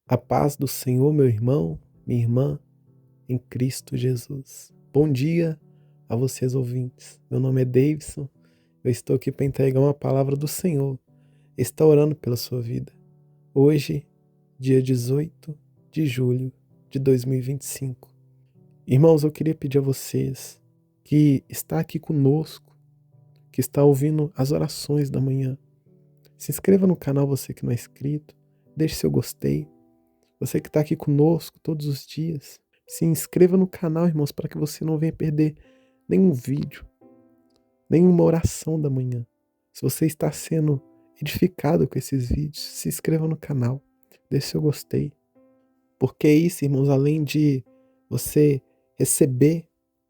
A paz do Senhor, meu irmão, minha irmã, em Cristo Jesus. Bom dia a vocês ouvintes. Meu nome é Davidson. Eu estou aqui para entregar uma palavra do Senhor. Está orando pela sua vida. Hoje, dia 18 de julho de 2025. Irmãos, eu queria pedir a vocês que está aqui conosco, que está ouvindo as orações da manhã. Se inscreva no canal, você que não é inscrito. Deixe seu gostei. Você que está aqui conosco todos os dias, se inscreva no canal, irmãos, para que você não venha perder nenhum vídeo, nenhuma oração da manhã. Se você está sendo edificado com esses vídeos, se inscreva no canal, deixe seu gostei. Porque é isso, irmãos, além de você receber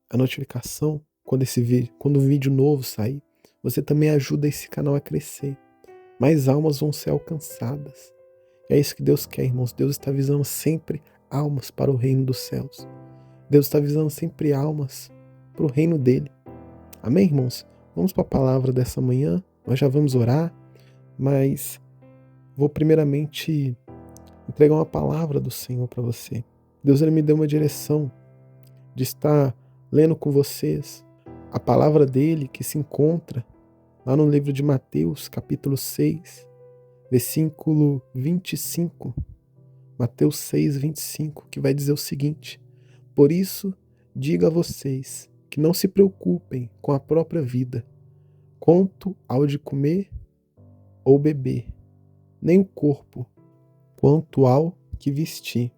a notificação quando o vídeo novo sair, você também ajuda esse canal a crescer. Mais almas vão ser alcançadas. É isso que Deus quer, irmãos. Deus está visando sempre almas para o reino dos céus. Deus está visando sempre almas para o reino dele. Amém, irmãos? Vamos para a palavra dessa manhã. Nós já vamos orar, mas vou primeiramente entregar uma palavra do Senhor para você. Deus ele me deu uma direção de estar lendo com vocês a palavra dele que se encontra lá no livro de Mateus, capítulo 6, versículo 25. Mateus 6, 25, que vai dizer o seguinte: por isso, digo a vocês que não se preocupem com a própria vida, quanto ao de comer ou beber, nem o corpo, quanto ao que vestir.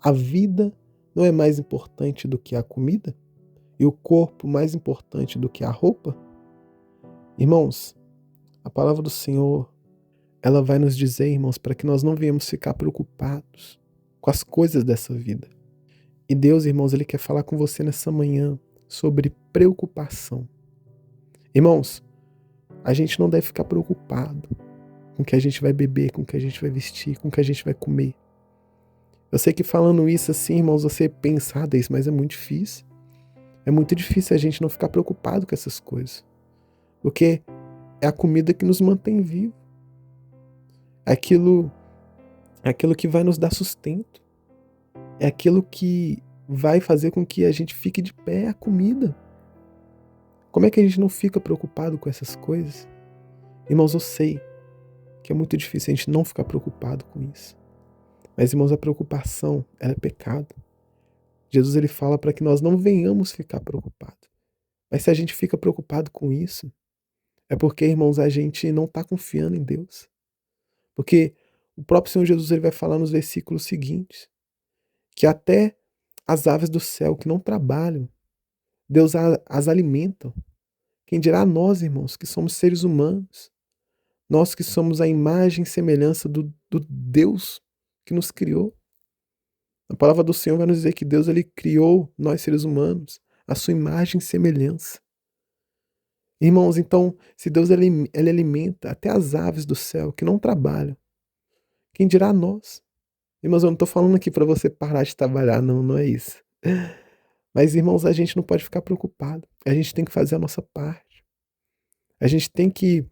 A vida não é mais importante do que a comida? E o corpo mais importante do que a roupa? Irmãos, a palavra do Senhor, ela vai nos dizer, irmãos, para que nós não venhamos ficar preocupados com as coisas dessa vida. E Deus, irmãos, ele quer falar com você nessa manhã sobre preocupação. Irmãos, a gente não deve ficar preocupado com o que a gente vai beber, com o que a gente vai vestir, com o que a gente vai comer. Eu sei que falando isso assim, irmãos, você pensa, Deus, mas é muito difícil. É muito difícil a gente não ficar preocupado com essas coisas. Porque é a comida que nos mantém vivos. É aquilo que vai nos dar sustento. É aquilo que vai fazer com que a gente fique de pé, é a comida. Como é que a gente não fica preocupado com essas coisas? Irmãos, eu sei que é muito difícil a gente não ficar preocupado com isso. Mas, irmãos, a preocupação, ela é pecado. Jesus ele fala para que nós não venhamos ficar preocupados. Mas se a gente fica preocupado com isso, é porque, irmãos, a gente não está confiando em Deus. Porque o próprio Senhor Jesus ele vai falar nos versículos seguintes que até as aves do céu que não trabalham, Deus as alimenta. Quem dirá nós, irmãos, que somos seres humanos, nós que somos a imagem e semelhança do Deus que nos criou. A palavra do Senhor vai nos dizer que Deus ele criou nós seres humanos, a sua imagem e semelhança. Irmãos, então, se Deus ele alimenta até as aves do céu que não trabalham, quem dirá nós? Irmãos, eu não estou falando aqui para você parar de trabalhar, não, não é isso. Mas, irmãos, a gente não pode ficar preocupado. A gente tem que fazer a nossa parte. A gente tem que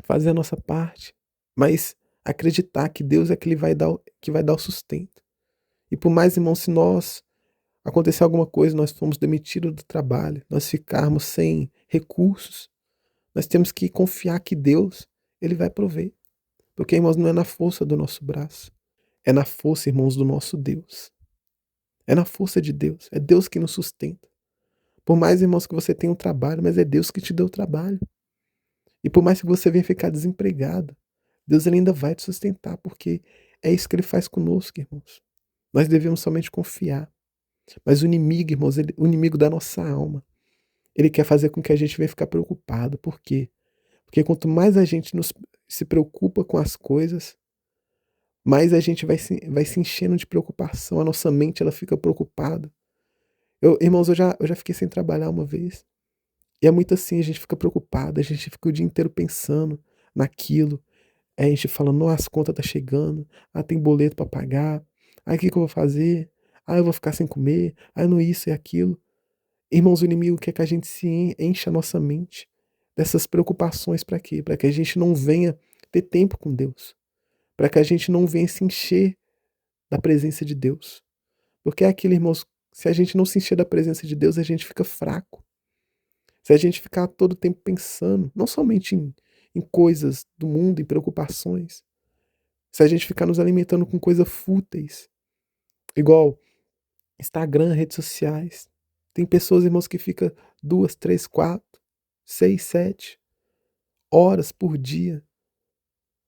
fazer a nossa parte, mas acreditar que Deus é que vai dar o sustento. E por mais, irmãos, se nós acontecer alguma coisa, nós fomos demitidos do trabalho, nós ficarmos sem recursos, nós temos que confiar que Deus, ele vai prover. Porque, irmãos, não é na força do nosso braço, é na força, irmãos, do nosso Deus. É na força de Deus, é Deus que nos sustenta. Por mais, irmãos, que você tenha um trabalho, mas é Deus que te deu o trabalho. E por mais que você venha ficar desempregado, Deus ele ainda vai te sustentar, porque é isso que ele faz conosco, irmãos. Nós devemos somente confiar. Mas o inimigo, irmãos, o inimigo da nossa alma, ele quer fazer com que a gente venha ficar preocupado. Por quê? Porque quanto mais a gente se preocupa com as coisas, mais a gente vai se enchendo de preocupação. A nossa mente ela fica preocupada. Irmãos, eu já fiquei sem trabalhar uma vez. E é muito assim, a gente fica preocupado, a gente fica o dia inteiro pensando naquilo. Aí a gente fala, nossa, as contas tá chegando, tem boleto para pagar, o que que eu vou fazer? Eu vou ficar sem comer, não isso e aquilo. Irmãos, o inimigo quer que a gente se encha a nossa mente dessas preocupações para quê? Para que a gente não venha ter tempo com Deus. Para que a gente não venha se encher da presença de Deus. Porque é aquilo, irmãos, se a gente não se encher da presença de Deus, a gente fica fraco. Se a gente ficar todo o tempo pensando, não somente em coisas do mundo, em preocupações, se a gente ficar nos alimentando com coisas fúteis, igual Instagram, redes sociais. Tem pessoas, irmãos, que ficam 2, 3, 4, 6, 7 horas por dia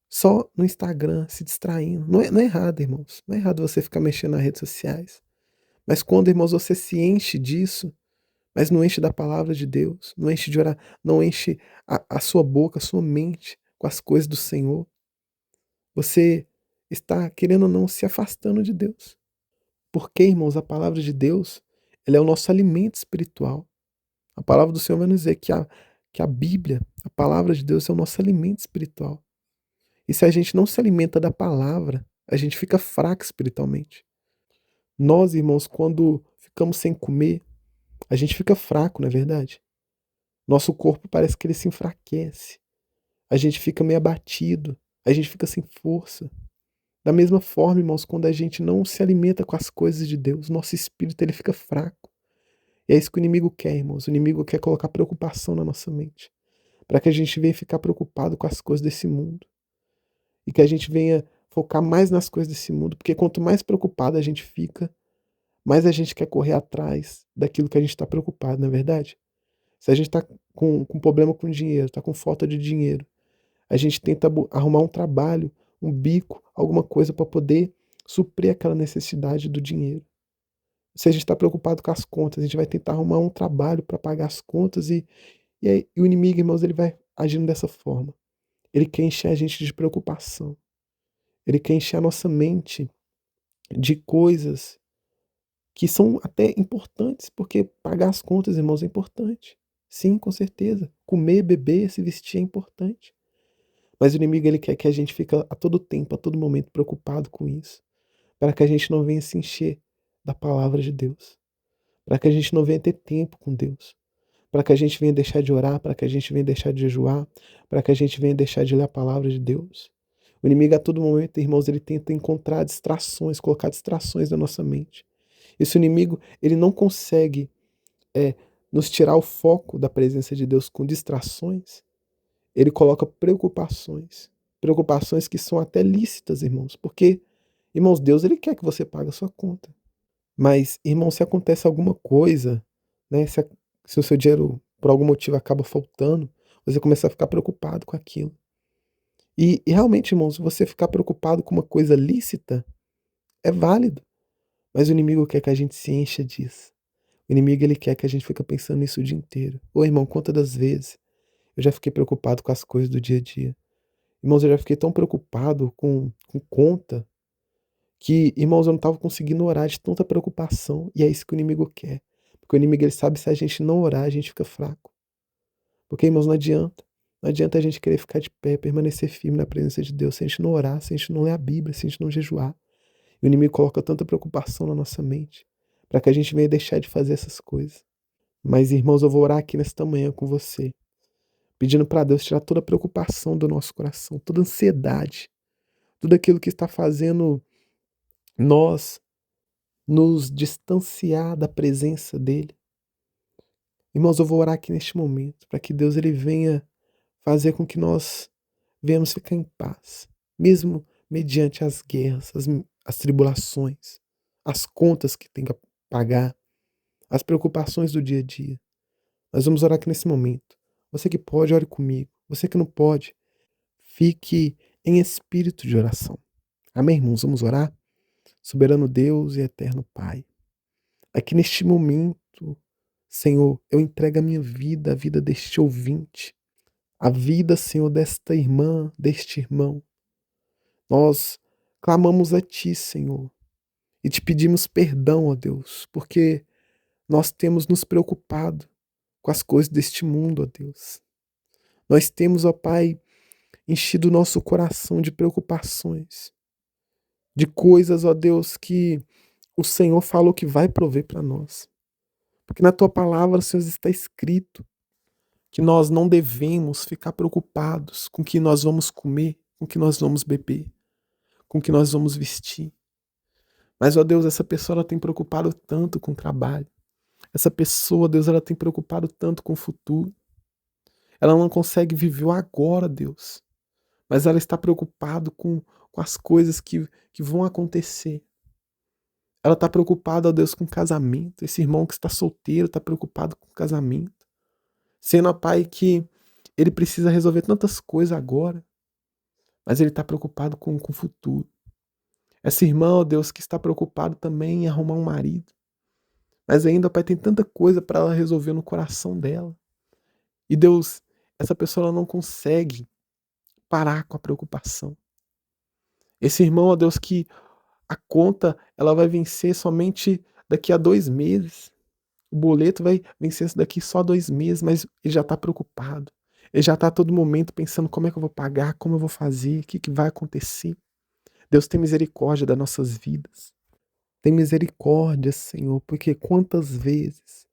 só no Instagram, se distraindo. Não é errado, irmãos. Não é errado você ficar mexendo nas redes sociais. Mas quando, irmãos, você se enche disso, mas não enche da palavra de Deus, não enche de orar, não enche a sua boca, a sua mente com as coisas do Senhor, você está, querendo ou não, se afastando de Deus. Porque, irmãos, a palavra de Deus, ela é o nosso alimento espiritual. A palavra do Senhor vai nos dizer que a Bíblia, a palavra de Deus, é o nosso alimento espiritual. E se a gente não se alimenta da palavra, a gente fica fraco espiritualmente. Nós, irmãos, quando ficamos sem comer, a gente fica fraco, não é verdade? Nosso corpo parece que ele se enfraquece. A gente fica meio abatido. A gente fica sem força. Da mesma forma, irmãos, quando a gente não se alimenta com as coisas de Deus, nosso espírito ele fica fraco. E é isso que o inimigo quer, irmãos. O inimigo quer colocar preocupação na nossa mente, para que a gente venha ficar preocupado com as coisas desse mundo. E que a gente venha focar mais nas coisas desse mundo, porque quanto mais preocupado a gente fica, mais a gente quer correr atrás daquilo que a gente está preocupado, não é verdade? Se a gente está com problema com dinheiro, está com falta de dinheiro, a gente tenta arrumar um trabalho, um bico, alguma coisa para poder suprir aquela necessidade do dinheiro. Se a gente está preocupado com as contas, a gente vai tentar arrumar um trabalho para pagar as contas e o inimigo, irmãos, ele vai agindo dessa forma. Ele quer encher a gente de preocupação. Ele quer encher a nossa mente de coisas que são até importantes, porque pagar as contas, irmãos, é importante. Sim, com certeza. Comer, beber, se vestir é importante. Mas o inimigo ele quer que a gente fique a todo tempo, a todo momento preocupado com isso, para que a gente não venha se encher da palavra de Deus, para que a gente não venha ter tempo com Deus, para que a gente venha deixar de orar, para que a gente venha deixar de jejuar, para que a gente venha deixar de ler a palavra de Deus. O inimigo a todo momento, irmãos, ele tenta encontrar distrações, colocar distrações na nossa mente. Esse inimigo, ele não consegue é, nos tirar o foco da presença de Deus com distrações. Ele coloca preocupações. Preocupações que são até lícitas, irmãos. Porque, irmãos, Deus ele quer que você pague a sua conta. Mas, irmão, se acontece alguma coisa, né? Se o seu dinheiro, por algum motivo, acaba faltando, você começa a ficar preocupado com aquilo. E realmente, irmãos, se você ficar preocupado com uma coisa lícita, é válido. Mas o inimigo quer que a gente se encha disso. O inimigo ele quer que a gente fique pensando nisso o dia inteiro. Ô, irmão, quantas das vezes eu já fiquei preocupado com as coisas do dia a dia. Irmãos, eu já fiquei tão preocupado com conta que, irmãos, eu não estava conseguindo orar de tanta preocupação. E é isso que o inimigo quer. Porque o inimigo ele sabe se a gente não orar, a gente fica fraco. Porque, irmãos, não adianta. Não adianta a gente querer ficar de pé, permanecer firme na presença de Deus, se a gente não orar, se a gente não ler a Bíblia, se a gente não jejuar. E o inimigo coloca tanta preocupação na nossa mente, para que a gente venha deixar de fazer essas coisas. Mas, irmãos, eu vou orar aqui nesta manhã com você, pedindo para Deus tirar toda a preocupação do nosso coração, toda a ansiedade, tudo aquilo que está fazendo nós nos distanciar da presença dele. Irmãos, eu vou orar aqui neste momento, para que Deus ele venha fazer com que nós venhamos ficar em paz, mesmo mediante as guerras, as tribulações, as contas que tem que pagar, as preocupações do dia a dia. Nós vamos orar aqui nesse momento. Você que pode, ore comigo. Você que não pode, fique em espírito de oração. Amém, irmãos? Vamos orar? Soberano Deus e eterno Pai, aqui neste momento, Senhor, eu entrego a minha vida, a vida deste ouvinte, a vida, Senhor, desta irmã, deste irmão. Nós clamamos a Ti, Senhor, e te pedimos perdão, ó Deus, porque nós temos nos preocupado com as coisas deste mundo, ó Deus. Nós temos, ó Pai, enchido o nosso coração de preocupações, de coisas, ó Deus, que o Senhor falou que vai prover para nós. Porque na tua palavra, Senhor, está escrito que nós não devemos ficar preocupados com o que nós vamos comer, com o que nós vamos beber, com o que nós vamos vestir. Mas, ó Deus, essa pessoa ela tem preocupado tanto com o trabalho. Essa pessoa, Deus, ela tem preocupado tanto com o futuro. Ela não consegue viver o agora, Deus. Mas ela está preocupada com as coisas que vão acontecer. Ela está preocupada, ó Deus, com o casamento. Esse irmão que está solteiro está preocupado com o casamento. Sendo, ó Pai, que ele precisa resolver tantas coisas agora, mas ele está preocupado com o futuro. Essa irmã, ó Deus, que está preocupada também em arrumar um marido. Mas ainda, ó Pai, tem tanta coisa para ela resolver no coração dela. E Deus, essa pessoa ela não consegue parar com a preocupação. Esse irmão, ó Deus, que a conta ela vai vencer somente daqui a 2 meses. O boleto vai vencer daqui só 2 meses, mas ele já está preocupado. Ele já está a todo momento pensando como é que eu vou pagar, como eu vou fazer, o que vai acontecer. Deus tem misericórdia das nossas vidas. Tem misericórdia, Senhor, porque quantas vezes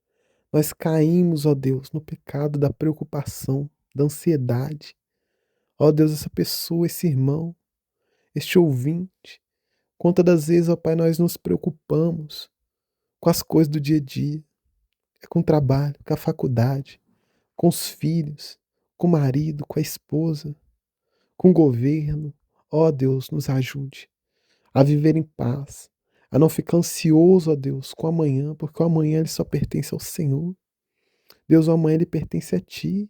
nós caímos, ó Deus, no pecado da preocupação, da ansiedade. Ó Deus, essa pessoa, esse irmão, este ouvinte, quantas das vezes, ó Pai, nós nos preocupamos com as coisas do dia a dia, com o trabalho, com a faculdade, com os filhos, com o marido, com a esposa, com o governo. Ó Deus, nos ajude a viver em paz, a não ficar ansioso, ó Deus, com o amanhã, porque o amanhã ele só pertence ao Senhor. Deus, o amanhã ele pertence a Ti.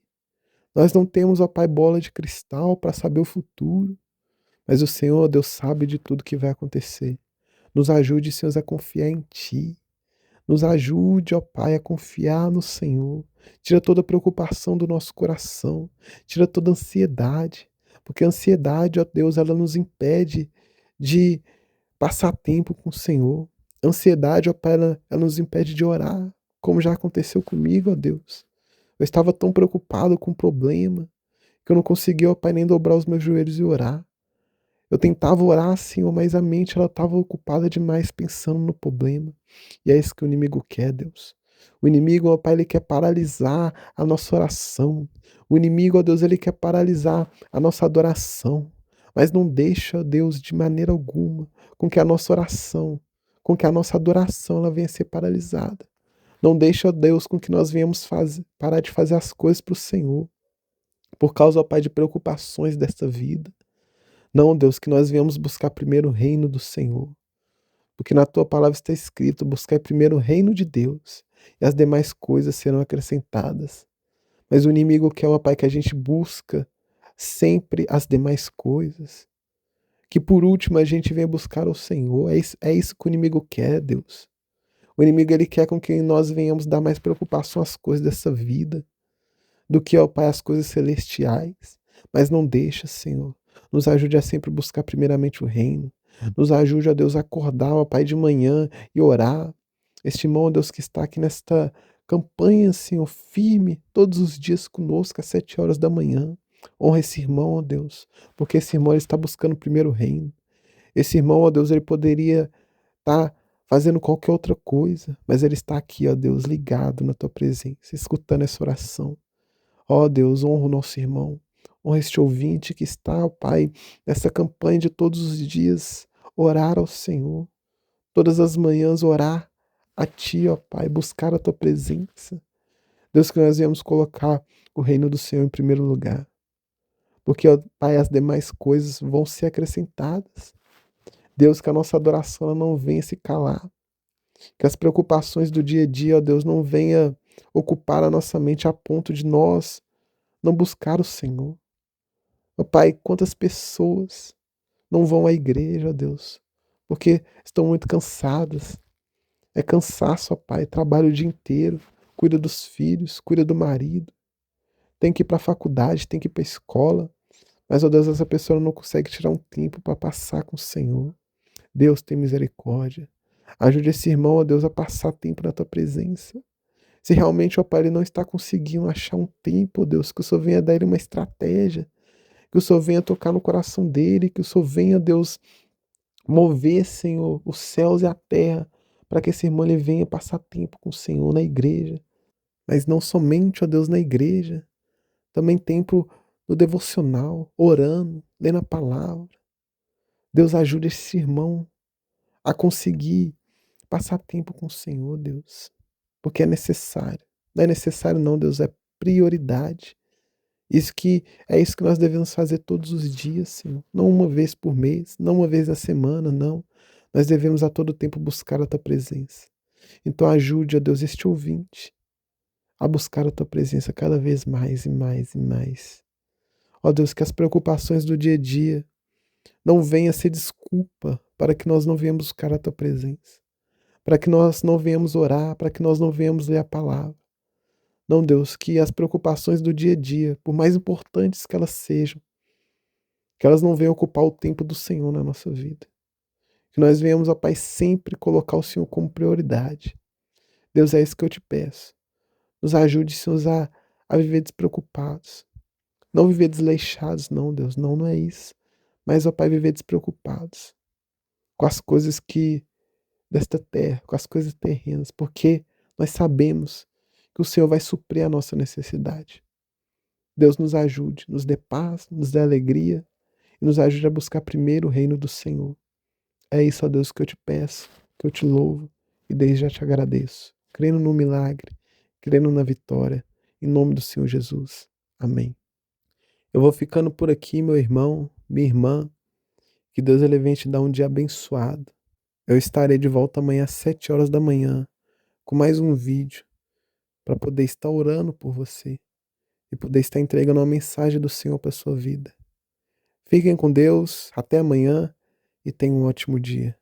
Nós não temos, ó Pai, bola de cristal para saber o futuro, mas o Senhor, ó Deus, sabe de tudo que vai acontecer. Nos ajude, Senhor, a confiar em Ti. Nos ajude, ó Pai, a confiar no Senhor. Tira toda a preocupação do nosso coração. Tira toda a ansiedade. Porque a ansiedade, ó Deus, ela nos impede de passar tempo com o Senhor. A ansiedade, ó Pai, ela nos impede de orar, como já aconteceu comigo, ó Deus. Eu estava tão preocupado com o problema que eu não conseguia, ó Pai, nem dobrar os meus joelhos e orar. Eu tentava orar, Senhor, mas a mente ela estava ocupada demais pensando no problema. E é isso que o inimigo quer, Deus. O inimigo, ó Pai, ele quer paralisar a nossa oração. O inimigo, ó Deus, ele quer paralisar a nossa adoração. Mas não deixa, ó Deus, de maneira alguma, com que a nossa oração, com que a nossa adoração ela venha a ser paralisada. Não deixa, ó Deus, com que nós venhamos parar de fazer as coisas para o Senhor. Por causa, ó Pai, de preocupações desta vida. Não, Deus, que nós venhamos buscar primeiro o reino do Senhor. Porque na tua palavra está escrito: buscar primeiro o reino de Deus, e as demais coisas serão acrescentadas. Mas o inimigo quer, ó Pai, que a gente busca sempre as demais coisas. Que por último a gente venha buscar o Senhor. É isso que o inimigo quer, Deus. O inimigo ele quer com que nós venhamos dar mais preocupação às coisas dessa vida do que, ó Pai, as coisas celestiais. Mas não deixa, Senhor. Nos ajude a sempre buscar primeiramente o reino. Nos ajude, ó Deus, a acordar, ó Pai, de manhã e orar. Este irmão, ó Deus, que está aqui nesta campanha, Senhor, firme, todos os dias conosco, às 7 horas da manhã. Honra esse irmão, ó Deus, porque esse irmão ele está buscando primeiro o reino. Esse irmão, ó Deus, ele poderia estar fazendo qualquer outra coisa, mas ele está aqui, ó Deus, ligado na tua presença, escutando essa oração. Ó Deus, honra o nosso irmão, honra este ouvinte que está, ó Pai, nessa campanha de todos os dias, orar ao Senhor, todas as manhãs orar a Ti, ó Pai, buscar a Tua presença. Deus, que nós viemos colocar o reino do Senhor em primeiro lugar, porque, ó Pai, as demais coisas vão ser acrescentadas. Deus, que a nossa adoração ela não venha se calar, que as preocupações do dia a dia, ó Deus, não venha ocupar a nossa mente a ponto de nós não buscar o Senhor. Ó Pai, quantas pessoas não vão à igreja, ó Deus, porque estão muito cansadas. É cansaço, ó Pai, trabalha o dia inteiro, cuida dos filhos, cuida do marido, tem que ir para a faculdade, tem que ir para a escola, mas, ó Deus, essa pessoa não consegue tirar um tempo para passar com o Senhor. Deus tem misericórdia. Ajude esse irmão, ó Deus, a passar tempo na tua presença. Se realmente, ó Pai, ele não está conseguindo achar um tempo, ó Deus, que o Senhor venha dar ele uma estratégia, que o Senhor venha tocar no coração dele, que o Senhor venha, Deus, mover, Senhor, os céus e a terra, para que esse irmão ele venha passar tempo com o Senhor na igreja. Mas não somente, ó Deus, na igreja, também tempo no devocional, orando, lendo a palavra. Deus ajude esse irmão a conseguir passar tempo com o Senhor, Deus, porque é necessário. Não é necessário não, Deus, é prioridade. É isso que nós devemos fazer todos os dias, Senhor. Não uma vez por mês, não uma vez na semana, não. Nós devemos a todo tempo buscar a tua presença. Então ajude, ó Deus, este ouvinte a buscar a tua presença cada vez mais e mais e mais. Ó Deus, que as preocupações do dia a dia não venham a ser desculpa para que nós não venhamos buscar a tua presença, para que nós não venhamos orar, para que nós não venhamos ler a palavra. Não, Deus, que as preocupações do dia a dia, por mais importantes que elas sejam, que elas não venham ocupar o tempo do Senhor na nossa vida. Que nós venhamos, ó Pai, sempre colocar o Senhor como prioridade. Deus, é isso que eu te peço. Nos ajude, Senhor, a viver despreocupados. Não viver desleixados, não, Deus. Não, não é isso. Mas, ó Pai, viver despreocupados com as coisas desta terra, com as coisas terrenas, porque nós sabemos que o Senhor vai suprir a nossa necessidade. Deus nos ajude, nos dê paz, nos dê alegria e nos ajude a buscar primeiro o reino do Senhor. É isso, ó Deus, que eu te peço, que eu te louvo e desde já te agradeço. Crendo no milagre, crendo na vitória, em nome do Senhor Jesus. Amém. Eu vou ficando por aqui, meu irmão, minha irmã. Que Deus ele venha te dar um dia abençoado. Eu estarei de volta amanhã às 7 horas da manhã com mais um vídeo para poder estar orando por você e poder estar entregando uma mensagem do Senhor para sua vida. Fiquem com Deus, até amanhã e tenham um ótimo dia.